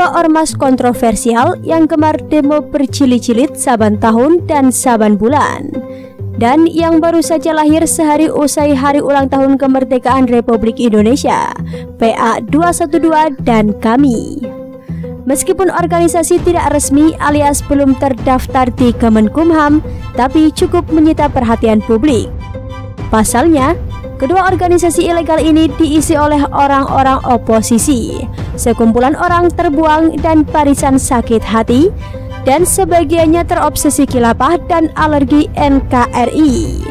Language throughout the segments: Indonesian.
kedua ormas kontroversial yang gemar demo berjilid-jilid saban tahun dan saban bulan, dan yang baru saja lahir sehari usai hari ulang tahun kemerdekaan Republik Indonesia, PA 212 dan KAMI. Meskipun organisasi tidak resmi alias belum terdaftar di Kemenkumham, tapi cukup menyita perhatian publik. Pasalnya, kedua organisasi ilegal ini diisi oleh orang-orang oposisi, sekumpulan orang terbuang dan barisan sakit hati, dan sebagiannya terobsesi khilafah dan alergi NKRI.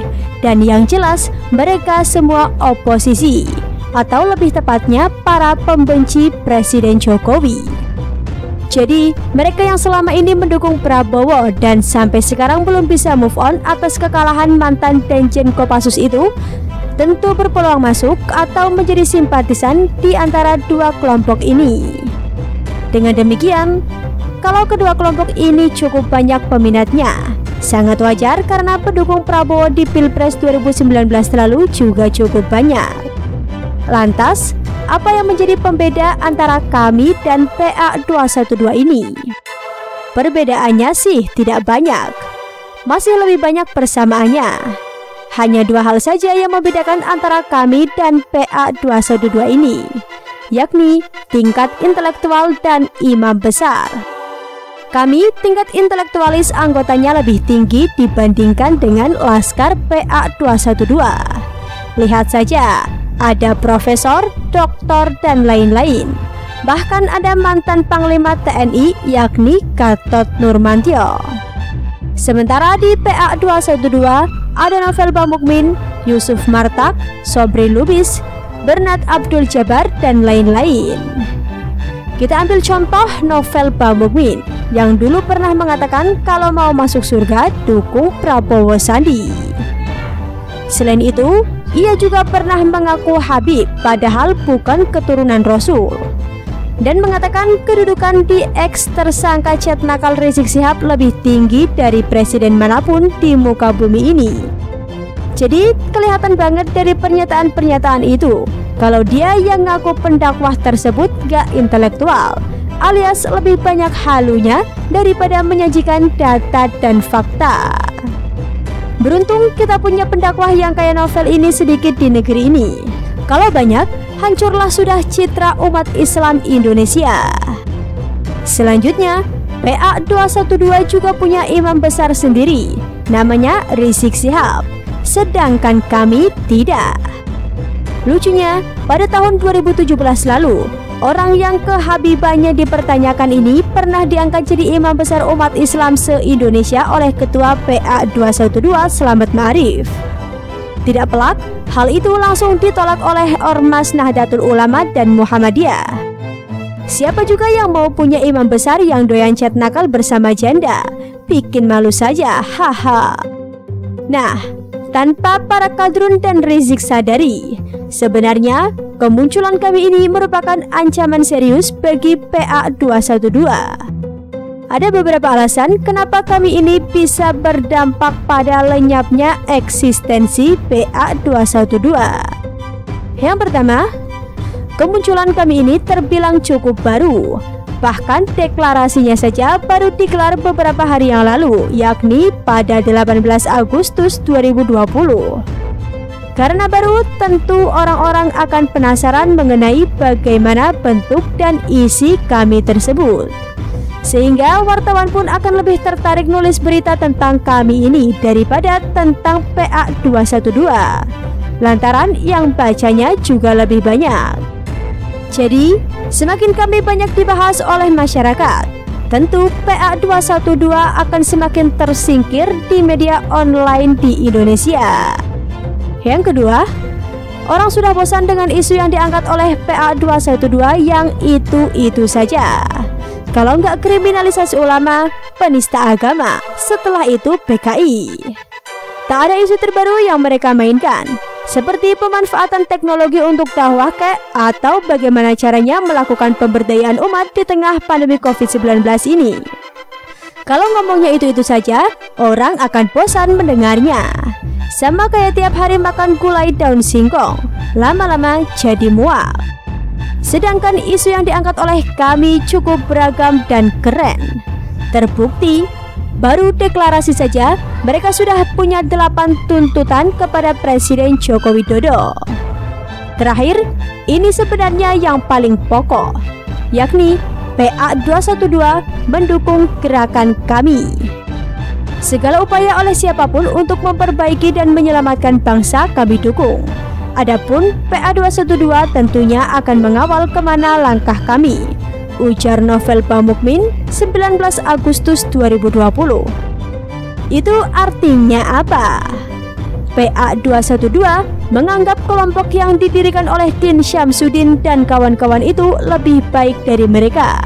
Dan yang jelas, mereka semua oposisi, atau lebih tepatnya para pembenci Presiden Jokowi. Jadi, mereka yang selama ini mendukung Prabowo dan sampai sekarang belum bisa move on atas kekalahan mantan Danjen Kopassus itu, tentu berpeluang masuk atau menjadi simpatisan di antara dua kelompok ini. Dengan demikian, kalau kedua kelompok ini cukup banyak peminatnya, sangat wajar karena pendukung Prabowo di Pilpres 2019 lalu juga cukup banyak. Lantas, apa yang menjadi pembeda antara KAMI dan PA 212 ini? Perbedaannya sih tidak banyak, masih lebih banyak persamaannya. Hanya dua hal saja yang membedakan antara KAMI dan PA 212 ini, yakni tingkat intelektual dan imam besar. KAMI tingkat intelektualis anggotanya lebih tinggi dibandingkan dengan Laskar PA 212. Lihat saja, ada profesor, doktor, dan lain-lain. Bahkan ada mantan Panglima TNI yakni Gatot Nurmantio. Sementara di PA 212 ada Novel Bamukmin, Yusuf Martak, Sobri Lubis, Bernard Abdul Jabar, dan lain-lain. Kita ambil contoh Novel Bamukmin yang dulu pernah mengatakan kalau mau masuk surga dukung Prabowo Sandi. Selain itu, ia juga pernah mengaku Habib padahal bukan keturunan Rasul, dan mengatakan kedudukan di ex tersangka chat nakal Rizik Syihab lebih tinggi dari presiden manapun di muka bumi ini. Jadi kelihatan banget dari pernyataan-pernyataan itu kalau dia yang ngaku pendakwah tersebut gak intelektual, alias lebih banyak halunya daripada menyajikan data dan fakta. Beruntung kita punya pendakwah yang kayak Novel ini sedikit di negeri ini. Kalau banyak, hancurlah sudah citra umat Islam Indonesia. Selanjutnya, PA 212 juga punya imam besar sendiri, namanya Rizik Syihab, sedangkan KAMI tidak. Lucunya, pada tahun 2017 lalu, orang yang kehabibannya dipertanyakan ini pernah diangkat jadi imam besar umat Islam se-Indonesia oleh ketua PA 212 Slamet Ma'arif. Tidak pelak, hal itu langsung ditolak oleh Ormas Nahdlatul Ulama dan Muhammadiyah. Siapa juga yang mau punya imam besar yang doyan chat nakal bersama janda? Bikin malu saja, haha. Nah, tanpa para kadrun dan Rizik sadari, sebenarnya kemunculan KAMI ini merupakan ancaman serius bagi PA 212. Ada beberapa alasan kenapa KAMI ini bisa berdampak pada lenyapnya eksistensi PA 212. Yang pertama, kemunculan KAMI ini terbilang cukup baru. Bahkan deklarasinya saja baru digelar beberapa hari yang lalu, yakni pada 18 Agustus 2020. Karena baru, tentu orang-orang akan penasaran mengenai bagaimana bentuk dan isi KAMI tersebut. Sehingga wartawan pun akan lebih tertarik nulis berita tentang KAMI ini daripada tentang PA 212. Lantaran yang bacanya juga lebih banyak. Jadi, semakin KAMI banyak dibahas oleh masyarakat, tentu PA 212 akan semakin tersingkir di media online di Indonesia. Yang kedua, orang sudah bosan dengan isu yang diangkat oleh PA 212 yang itu-itu saja. Kalau nggak kriminalisasi ulama, penista agama, setelah itu PKI. Tak ada isu terbaru yang mereka mainkan, seperti pemanfaatan teknologi untuk dakwah atau bagaimana caranya melakukan pemberdayaan umat di tengah pandemi COVID-19 ini. Kalau ngomongnya itu-itu saja, orang akan bosan mendengarnya. Sama kayak tiap hari makan gulai daun singkong, lama-lama jadi muak. Sedangkan isu yang diangkat oleh kami cukup beragam dan keren. Terbukti, baru deklarasi saja mereka sudah punya 8 tuntutan kepada Presiden Joko Widodo. Terakhir, ini sebenarnya yang paling pokok, yakni PA 212 mendukung gerakan kami. Segala upaya oleh siapapun untuk memperbaiki dan menyelamatkan bangsa kami dukung. Adapun PA 212 tentunya akan mengawal kemana langkah kami, ujar Novel Bamukmin 19 Agustus 2020. Itu artinya apa? PA 212 menganggap kelompok yang didirikan oleh Din Syamsuddin dan kawan-kawan itu lebih baik dari mereka.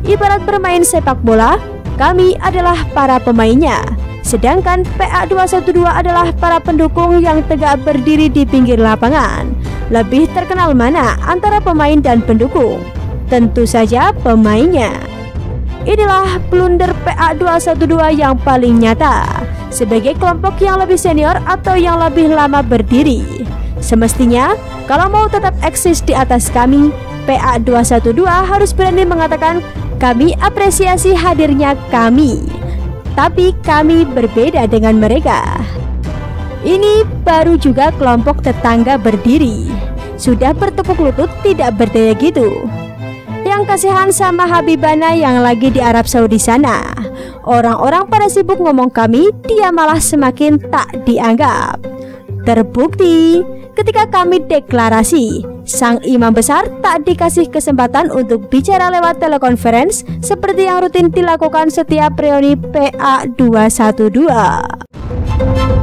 Ibarat bermain sepak bola, kami adalah para pemainnya, sedangkan PA 212 adalah para pendukung yang tegak berdiri di pinggir lapangan. Lebih terkenal mana antara pemain dan pendukung? Tentu saja pemainnya. Inilah blunder PA 212 yang paling nyata. Sebagai kelompok yang lebih senior atau yang lebih lama berdiri, semestinya kalau mau tetap eksis di atas kami, PA 212 harus berani mengatakan kami apresiasi hadirnya kami. Tapi kami berbeda dengan mereka. Ini baru juga kelompok tetangga berdiri, sudah bertepuk lutut tidak berdaya gitu. Yang kasihan sama Habibana yang lagi di Arab Saudi sana. Orang-orang pada sibuk ngomong kami, dia malah semakin tak dianggap. Terbukti, ketika kami deklarasi, sang imam besar tak dikasih kesempatan untuk bicara lewat telekonferensi seperti yang rutin dilakukan setiap reuni PA 212.